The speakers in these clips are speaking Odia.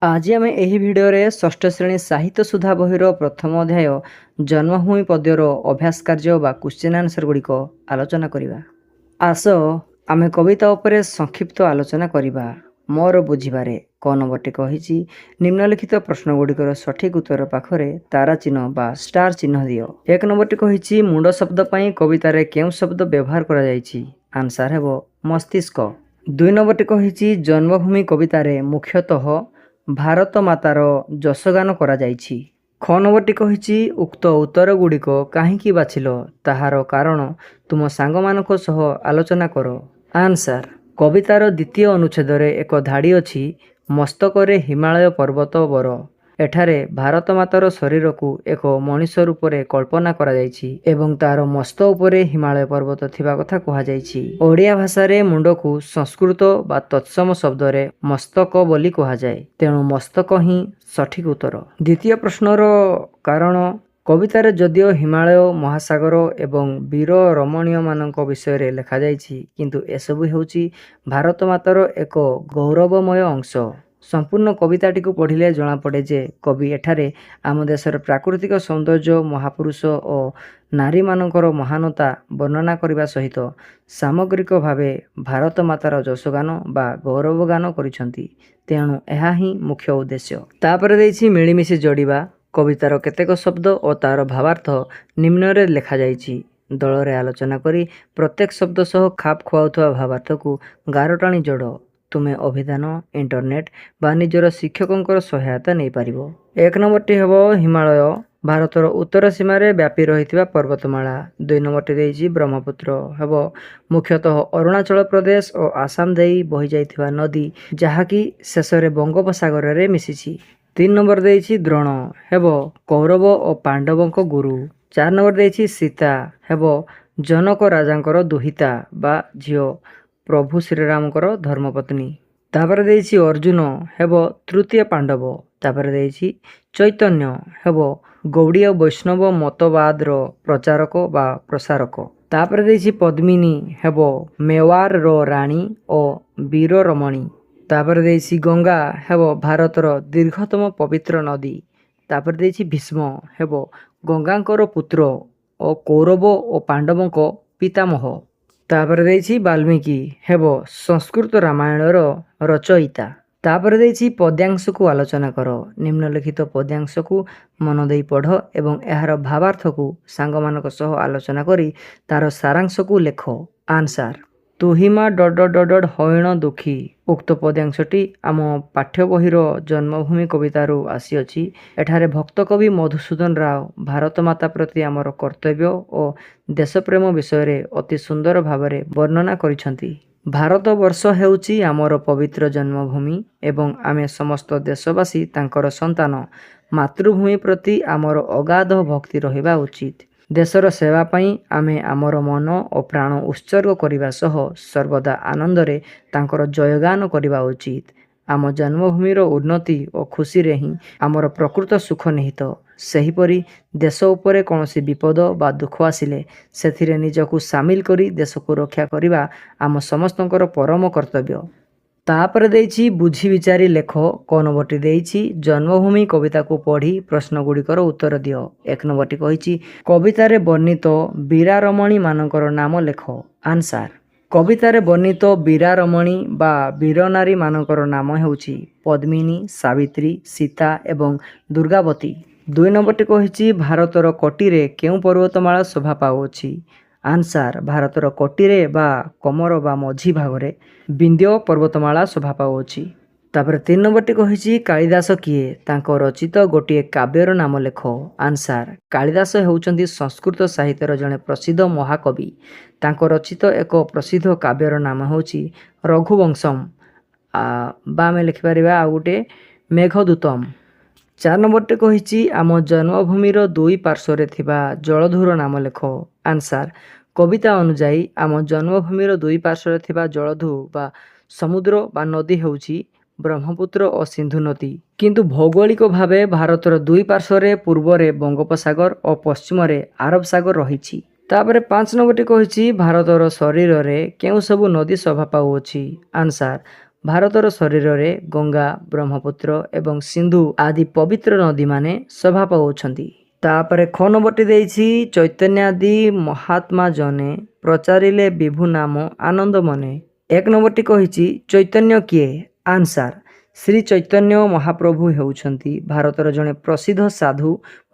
आज आम यह भिडियो षष्ठ श्रेणी साहित्य सुधा बहिर प्रथम अध्याय जन्मभूमि पद्यर अभ्यास कार्य बा क्वेश्चन आंसर गुड़िक आलोचना करवा। आस आम कविता उपरे संक्षिप्त आलोचना करवा। मोर बुझीबारे क नंबरटी कही निम्नलिखित प्रश्न गुड़िकर सठिक उत्तर पाखरे तारा चिन्ह बा स्टार चिन्ह दियो। एक नंबरटी कही मुंड शब्द पाई कवितार केउं शब्द व्यवहार करा जायछि? आंसर हेबो मस्तिष्क। दुई नंबरटी कही जन्मभूमि कवितार मुख्यतः भारत मातार जसगान करा जायछि। ख नंबरटी कही उक्त उत्तर गुड़िक काहींकी बाछिल ताहार कारण तुम सांगमानक सह आलोचना कर। आंसर कवितार द्वितीय अनुच्छेदरे एक धाड़ी अछि मस्तकरे हिमालय पर्वत बर। एठारे भारत मातार शरीर को एक मनीष रूपरे कल्पना करा जायछि एवं तार मस्त उपरे हिमालय पर्वत थिबा कथा कहा जायछि। ओडिया भाषा रे मुंड को संस्कृत बा तत्सम शब्द रे मस्तक बोली कहा जाय, तेणु मस्तक ही सठिक उत्तर। द्वितीय प्रश्नर कारण कवितार जदिओ हिमालय महासागर एवं वीर रमणीय मानक विषय रे लिखा जायछि किंतु एसबु हेउछि भारत मातार एक गौरवमय अंश। संपूर्ण कविताटी को पढ़िले जना पड़े जे कवि एठारे आम देशर प्राकृतिक सौंदर्य महापुरुष और नारी मानकर महानता वर्णना करने सहित सामग्रिक भावे भारत मातार जसगान बा गौरवगान करिसंती, तेणु यह ही मुख्य उद्देश्य। तापर देछि मिलिमिशि जोड़िबा। कवितार केतेक शब्द और तार भावार्थ निम्न लिखा जायछि। दलरे आलोचना करी प्रत्येक शब्द सह खाप खुआउथुवा भावार्थ को गार टाणी जोड़। तुमे अभिधान इंटरनेट बा निजर शिक्षकों सहायता नहीं पारिबो। एक नंबरटी हेबो हिमालय भारतर उत्तर सीमार व्यापी रही पर्वतमाला। दुई नंबरटी देइछि ब्रह्मपुत्र हेबो मुख्यतः अरुणाचल प्रदेश और आसाम देई बही जाइथिबा नदी जहाँकि शेषरे बंगोपसागर रे मिसिछि। तीन नंबर देइछि द्रोण हेबो कौरव और पांडवों गुरु। चार नंबर देइछि सीता हेबो जनक राजांकर दुहिता बा झियो प्रभु श्रीरामकर धर्मपत्नी। तापर देइछि अर्जुन हेबो तृतीय पांडव। तापर देइछि चैतन्य हेबो गौड़ीय वैष्णव मतवाद रो प्रचारक बा प्रसारक। तापर देइछि पद्मिनी हेबो मेवार रो रानी और वीर रमणी। तापर देइछि गंगा हेबो भारतर दीर्घतम पवित्र नदी। तापर देइछि भीष्म हेबो गंगांकर पुत्र और कौरव और पांडवों पितामह। तापर देइछि वाल्मीकि हेबो संस्कृत रामायणर रचयिता। तापर देइछि पद्यांश को आलोचना कर। निम्नलिखित पद्यांश को मन देई पढ़ एवं एहार भावार्थ को सांगमानक सह आलोचना करी तार सारांश को लेख। आंसर तुहिमा डड हईण दुखी। उक्त पद्यांशटी आम पाठ्य बहिर जन्मभूमि कवितारू आसीअछि। एठारे भक्त कवि मधुसूदन राव भारत माता प्रति आमर कर्तव्य और देशप्रेम विषय रे अति सुंदर भावरे वर्णना करिसंती। भारत वर्ष हेउछि आमर पवित्र जन्मभूमि एवं आमे समस्त देशवासी तांकर संतान। मातृभूमि प्रति आमर अगाध भक्ति रहिबा उचित। देशर सेवा पाई आमे आमर मन और प्राण उत्सर्ग करने सह सर्वदा आनंदरे तांकर जयगान करवा उचित। आम जन्मभूमिर उन्नति और खुशी रे ही आमर प्रकृत सुख निहित। सेहीपरि देश उपरे कौनसी विपद बा दुख आसिले सेथिरे निजकु सामिल करी देश को रक्षा करवा आम समस्तंकर परम कर्तव्य। तापर देइछि बुझी विचारी लेख। क नंबरटी देइछि जन्मभूमि कविता को पढ़ी प्रश्न गुड़िकर उत्तर दियो। एक नंबरटी कहिछि कवितारे वर्णित वीरा रमणी मानकर नाम लेख। आंसर कवितारे वर्णित वीरा रमणी बा वीरनारी मानकर नाम हेउछि पद्मिनी, सावित्री, सीता एवं दुर्गावती। दुई नंबरटी कहिछि भारतर कटीरे केउं पर्वतमाला शोभा पाउछि? आंसर भारतर कटीरे बा कमर बा मझी भागरे विंध्य पर्वतमाला शोभा पाउछि। तापर तीन नंबरटी कहिछि कालिदास किए? तांको रचित गोटे काव्यर नाम लेख। आंसर कालिदास हेउचंती संस्कृत साहित्यर जड़े प्रसिद्ध महाकवि। तांको रचित एक प्रसिद्ध काव्यर नाम हेउछि रघुवंशम बा आमे लिखिपारिबा आ गोटे मेघदूतम। चार नंबरटे कहिछि आम जन्मभूमिर दुई पार्श्वरे थिबा जलधूर नाम लेख। आंसर कविता अनुजाई आम जन्मभूमिर दुई पार्श्वरे थिबा जलधू बा समुद्र बा नदी हेउछि ब्रह्मपुत्र और सिंधु नदी, किंतु भौगोलिक भावे भारतर दुई पार्श्वरे पूर्वरे बंगोपसागर और पश्चिमरे आरब सागर रहिछि। तापरे 5 नंबरटी कहिछि भारतर शरीर रे केउ सबु नदी शोभा पाउछि? आंसर ଭାରତର ଶରୀରରେ ଗଙ୍ଗା, ବ୍ରହ୍ମପୁତ୍ର ଏବଂ ସିନ୍ଧୁ ଆଦି ପବିତ୍ର ନଦୀମାନେ ଶୋଭା ପାଉଛନ୍ତି। ତାପରେ ଖ ନମ୍ବରଟି ଦେଇଛି ଚୈତନ୍ୟାଦି ମହାତ୍ମା ଜନେ ପ୍ରଚାରିଲେ ବିଭୁ ନାମ ଆନନ୍ଦ ମନେ। 1 ନମ୍ବରଟି କହିଛି ଚୈତନ୍ୟ କିଏ? ଆନ୍ସାର ଶ୍ରୀ ଚୈତନ୍ୟ ମହାପ୍ରଭୁ ହେଉଛନ୍ତି ଭାରତର ଜଣେ ପ୍ରସିଦ୍ଧ ସାଧୁ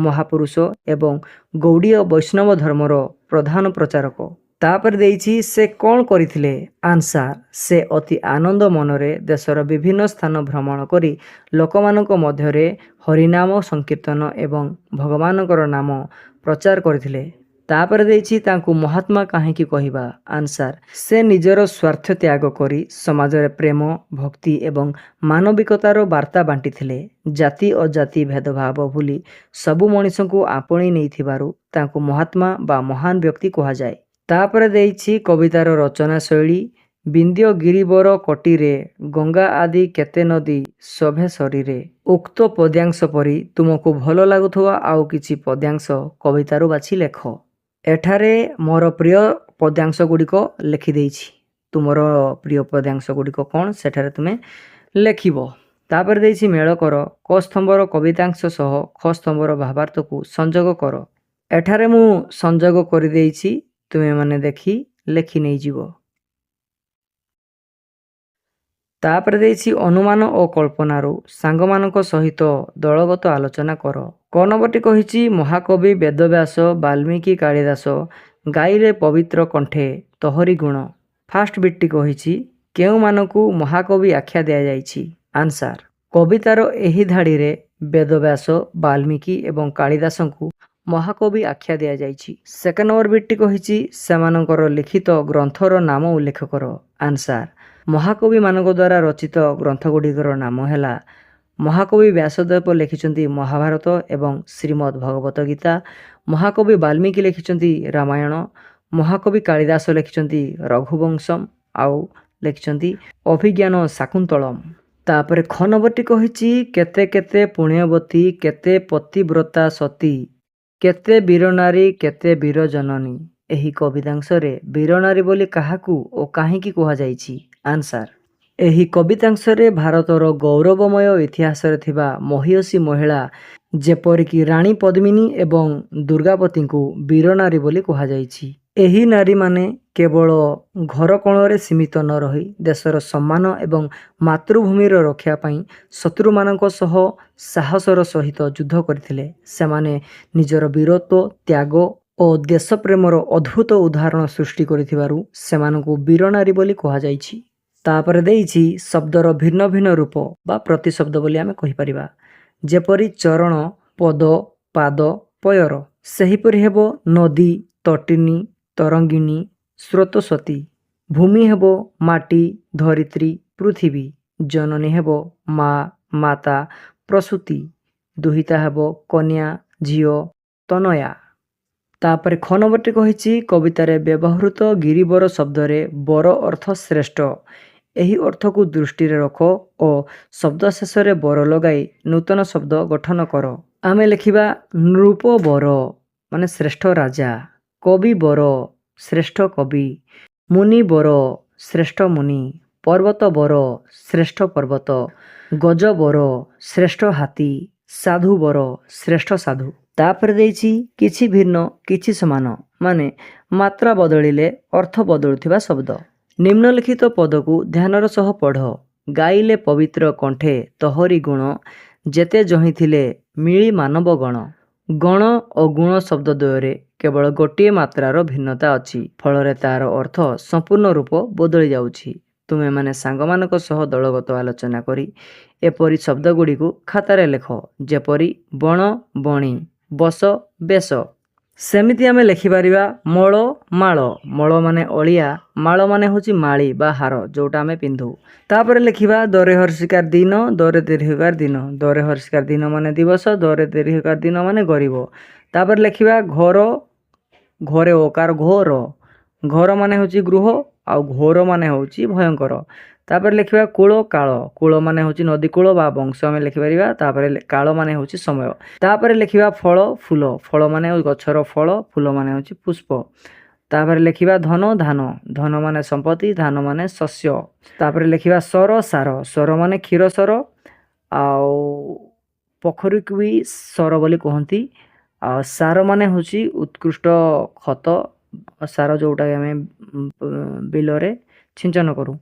ମହାପୁରୁଷ ଏବଂ ଗୌଡ଼ୀୟ ବୈଷ୍ଣବ ଧର୍ମର ପ୍ରଧାନ ପ୍ରଚାରକ। ତାପରେ ଦେଇଛି ସେ କ'ଣ କରିଥିଲେ? ଆନ୍ସାର ସେ ଅତି ଆନନ୍ଦ ମନରେ ଦେଶର ବିଭିନ୍ନ ସ୍ଥାନ ଭ୍ରମଣ କରି ଲୋକମାନଙ୍କ ମଧ୍ୟରେ ହରିନାମ ସଂକୀର୍ତ୍ତନ ଏବଂ ଭଗବାନଙ୍କର ନାମ ପ୍ରଚାର କରିଥିଲେ। ତାପରେ ଦେଇଛି ତାଙ୍କୁ ମହାତ୍ମା କାହିଁକି କହିବା? ଆନ୍ସାର ସେ ନିଜର ସ୍ୱାର୍ଥ ତ୍ୟାଗ କରି ସମାଜରେ ପ୍ରେମ, ଭକ୍ତି ଏବଂ ମାନବିକତାର ବାର୍ତ୍ତା ବାଣ୍ଟିଥିଲେ। ଜାତି ଅଜାତି ଭେଦଭାବ ଭୁଲି ସବୁ ମଣିଷଙ୍କୁ ଆପଣେଇ ନେଇଥିବାରୁ ତାଙ୍କୁ ମହାତ୍ମା ବା ମହାନ ବ୍ୟକ୍ତି କୁହାଯାଏ। ତାପରେ ଦେଇଛି କବିତାର ରଚନା ଶୈଳୀ। ବିନ୍ଧ୍ୟ ଗିରିବର କଟିରେ ଗଙ୍ଗା ଆଦି କେତେ ନଦୀ ଶୋଭେ ଶରୀରେ। ଉକ୍ତ ପଦ୍ୟାଂଶ ପରି ତୁମକୁ ଭଲ ଲାଗୁଥିବା ଆଉ କିଛି ପଦ୍ୟାଂଶ କବିତାରୁ ବାଛି ଲେଖ। ଏଠାରେ ମୋର ପ୍ରିୟ ପଦ୍ୟାଂଶ ଗୁଡ଼ିକ ଲେଖିଦେଇଛି। ତୁମର ପ୍ରିୟ ପଦ୍ୟାଂଶ ଗୁଡ଼ିକ କ'ଣ ସେଠାରେ ତୁମେ ଲେଖିବ। ତାପରେ ଦେଇଛି ମେଳ କର କ ସ୍ତମ୍ଭର କବିତାଂଶ ସହ ଖ ସ୍ତମ୍ଭର ଭାବାର୍ଥକୁ ସଂଯୋଗ କର। ଏଠାରେ ମୁଁ ସଂଯୋଗ କରିଦେଇଛି, ତୁମେମାନେ ଦେଖି ଲେଖି ନେଇଯିବ। ତାପରେ ଦେଇଛି ଅନୁମାନ ଓ କଳ୍ପନାରୁ ସାଙ୍ଗମାନଙ୍କ ସହିତ ଦଳଗତ ଆଲୋଚନା କର। କ ନମ୍ବରଟି କହିଛି ମହାକବି ବେଦବ୍ୟାସ ବାଲ୍ମୀକି କାଳିଦାସ ଗାଇଲେ ପବିତ୍ର କଣ୍ଠେ ତୋହରି ଗୁଣ। ଫାଷ୍ଟ ବିଟ୍ଟି କହିଛି କେଉଁମାନଙ୍କୁ ମହାକବି ଆଖ୍ୟା ଦିଆଯାଇଛି? ଆନ୍ସାର କବିତାର ଏହି ଧାଡ଼ିରେ ବେଦବ୍ୟାସ, ବାଲ୍ମୀକି ଏବଂ କାଳିଦାସଙ୍କୁ ମହାକବି ଆଖ୍ୟା ଦିଆଯାଇଛି। ସେକେଣ୍ଡ ନମ୍ବର ବିଟ୍ଟି କହିଛି ସେମାନଙ୍କର ଲିଖିତ ଗ୍ରନ୍ଥର ନାମ ଉଲ୍ଲେଖ କର। ଆନ୍ସାର ମହାକବିମାନଙ୍କ ଦ୍ୱାରା ରଚିତ ଗ୍ରନ୍ଥଗୁଡ଼ିକର ନାମ ହେଲା ମହାକବି ବ୍ୟାସଦେବ ଲେଖିଛନ୍ତି ମହାଭାରତ ଏବଂ ଶ୍ରୀମଦ୍ ଭଗବତ ଗୀତା, ମହାକବି ବାଲ୍ମୀକି ଲେଖିଛନ୍ତି ରାମାୟଣ, ମହାକବି କାଳିଦାସ ଲେଖିଛନ୍ତି ରଘୁବଂଶମ୍ ଆଉ ଲେଖିଛନ୍ତି ଅଭିଜ୍ଞାନ ଶାକୁନ୍ତଳମ୍। ତାପରେ ଖ ନମ୍ବରଟି କହିଛି କେତେ କେତେ ପୁଣ୍ୟବତୀ କେତେ ପତିବ୍ରତା ସତୀ କେତେ ବୀରନାରୀ କେତେ ବୀର ଜନନୀ। ଏହି କବିତାଂଶରେ ବୀରନାରୀ ବୋଲି କାହାକୁ ଓ କାହିଁକି କୁହାଯାଇଛି? ଆନ୍ସାର ଏହି କବିତାଂଶରେ ଭାରତର ଗୌରବମୟ ଇତିହାସରେ ଥିବା ମହିୟସୀ ମହିଳା ଯେପରିକି ରାଣୀ ପଦ୍ମିନୀ ଏବଂ ଦୁର୍ଗାବତୀଙ୍କୁ ବୀରନାରୀ ବୋଲି କୁହାଯାଇଛି। ଏହି ନାରୀମାନେ କେବଳ ଘର କୋଣରେ ସୀମିତ ନ ରହି ଦେଶର ସମ୍ମାନ ଏବଂ ମାତୃଭୂମିର ରକ୍ଷା ପାଇଁ ଶତ୍ରୁମାନଙ୍କ ସହ ସାହସର ସହିତ ଯୁଦ୍ଧ କରିଥିଲେ। ସେମାନେ ନିଜର ବୀରତ୍ୱ, ତ୍ୟାଗ ଓ ଦେଶପ୍ରେମର ଅଦ୍ଭୁତ ଉଦାହରଣ ସୃଷ୍ଟି କରିଥିବାରୁ ସେମାନଙ୍କୁ ବୀରନାରୀ ବୋଲି କୁହାଯାଇଛି। ତାପରେ ଦେଇଛି ଶବ୍ଦର ଭିନ୍ନ ଭିନ୍ନ ରୂପ ବା ପ୍ରତିଶବ୍ଦ ବୋଲି ଆମେ କହିପାରିବା। ଯେପରି ଚରଣ, ପଦ, ପାଦ, ପୟର। ସେହିପରି ହେବ ନଦୀ, ତଟିନୀ, ତରଙ୍ଗିଣୀ, ସ୍ରୋତସ୍ୱତୀ। ଭୂମି ହେବ ମାଟି, ଧରିତ୍ରୀ, ପୃଥିବୀ। ଜନନୀ ହେବ ମା, ମାତା, ପ୍ରସୂତି। ଦୁହିତା ହେବ କନ୍ୟା, ଝିଅ, ତନୟା। ତାପରେ ଖ ନମ୍ବରଟି କହିଛି କବିତାରେ ବ୍ୟବହୃତ ଗିରିବର ଶବ୍ଦରେ ବର ଅର୍ଥ ଶ୍ରେଷ୍ଠ। ଏହି ଅର୍ଥକୁ ଦୃଷ୍ଟିରେ ରଖ ଓ ଶବ୍ଦ ଶେଷରେ ବର ଲଗାଇ ନୂତନ ଶବ୍ଦ ଗଠନ କର। ଆମେ ଲେଖିବା ନୃପ ବର ମାନେ ଶ୍ରେଷ୍ଠ ରାଜା, କବି ବର ଶ୍ରେଷ୍ଠ କବି, ମୁନି ବର ଶ୍ରେଷ୍ଠ ମୁନି, ପର୍ବତ ବର ଶ୍ରେଷ୍ଠ ପର୍ବତ, ଗଜ ବର ଶ୍ରେଷ୍ଠ ହାତୀ, ସାଧୁ ବର ଶ୍ରେଷ୍ଠ ସାଧୁ। ତାପରେ ଦେଇଛି କିଛି ଭିନ୍ନ କିଛି ସମାନ ମାନେ ମାତ୍ରା ବଦଳିଲେ ଅର୍ଥ ବଦଳୁଥିବା ଶବ୍ଦ। ନିମ୍ନଲିଖିତ ପଦକୁ ଧ୍ୟାନର ସହ ପଢ଼। ଗାଇଲେ ପବିତ୍ର କଣ୍ଠେ ତୋହରି ଗୁଣ ଯେତେ ଜହିଁଥିଲେ ମିଳି ମାନବ ଗଣ। ଗଣ ଓ ଗୁଣ ଶବ୍ଦ ଦ୍ୱୟରେ କେବଳ ଗୋଟିଏ ମାତ୍ରାର ଭିନ୍ନତା ଅଛି, ଫଳରେ ତାହାର ଅର୍ଥ ସମ୍ପୂର୍ଣ୍ଣ ରୂପ ବଦଳି ଯାଉଛି। ତୁମେମାନେ ସାଙ୍ଗମାନଙ୍କ ସହ ଦଳଗତ ଆଲୋଚନା କରି ଏପରି ଶବ୍ଦଗୁଡ଼ିକୁ ଖାତାରେ ଲେଖ। ଯେପରି ବଣ, ବଣି, ବସ, ବେଶ। ସେମିତି ଆମେ ଲେଖିପାରିବା ମଳ, ମାଳ। ମଳ ମାନେ ଅଳିଆ, ମାଳ ମାନେ ହେଉଛି ମାଳି ବା ହାର ଯେଉଁଟା ଆମେ ପିନ୍ଧୁ। ତାପରେ ଲେଖିବା ଦରେ ହର୍ଷିକାର ଦିନ, ଦରେ ଦୀର୍ଘିକାର ଦିନ। ଦରେ ହର୍ଷିକାର ଦିନ ମାନେ ଦିବସ, ଦରେ ଦୀର୍ଘିକାର ଦିନ ମାନେ ଗରିବ। ତାପରେ ଲେଖିବା ଘର, ଘରେ ଓକାର ଘୋର। ଘର ମାନେ ହେଉଛି ଗୃହ ଆଉ ଘୋର ମାନେ ହେଉଛି ଭୟଙ୍କର। ତାପରେ ଲେଖିବା କୂଳ, କାଳ। କୂଳ ମାନେ ହେଉଛି ନଦୀ କୂଳ ବା ବଂଶ ଆମେ ଲେଖିପାରିବା। ତାପରେ କାଳ ମାନେ ହେଉଛି ସମୟ। ତାପରେ ଲେଖିବା ଫଳ, ଫୁଲ। ଫଳ ମାନେ ଗଛର ଫଳ, ଫୁଲ ମାନେ ହେଉଛି ପୁଷ୍ପ। ତାପରେ ଲେଖିବା ଧନ ଧାନ, ଧନ ମାନେ ସମ୍ପତ୍ତି, ଧାନ ମାନେ ଶସ୍ୟ। ତାପରେ ଲେଖିବା ସର ସାର, ସର ମାନେ କ୍ଷୀର ସର, ଆଉ ପୋଖରୀକୁ ବି ସର ବୋଲି କୁହନ୍ତି। ଆଉ ସାର ମାନେ ହେଉଛି ଉତ୍କୃଷ୍ଟ ଖତ ସାର, ଯେଉଁଟାକି ଆମେ ବିଲରେ ଛିଞ୍ଚନ କରୁ।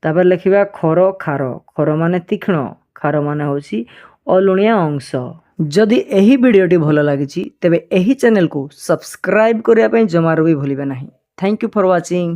ତାପରେ ଲେଖିବା ଖର ଖାର, ଖର ମାନେ ତୀକ୍ଷ୍ଣ, ଖାର ମାନେ ହେଉଛି ଅଲୁଣିଆ ଅଂଶ। ଯଦି ଏହି ଭିଡ଼ିଓଟି ଭଲ ଲାଗିଛି ତେବେ ଏହି ଚ୍ୟାନେଲକୁ ସବସ୍କ୍ରାଇବ୍ କରିବା ପାଇଁ ଜମାରୁ ବି ଭୁଲିବେ ନାହିଁ। Thank you for watching.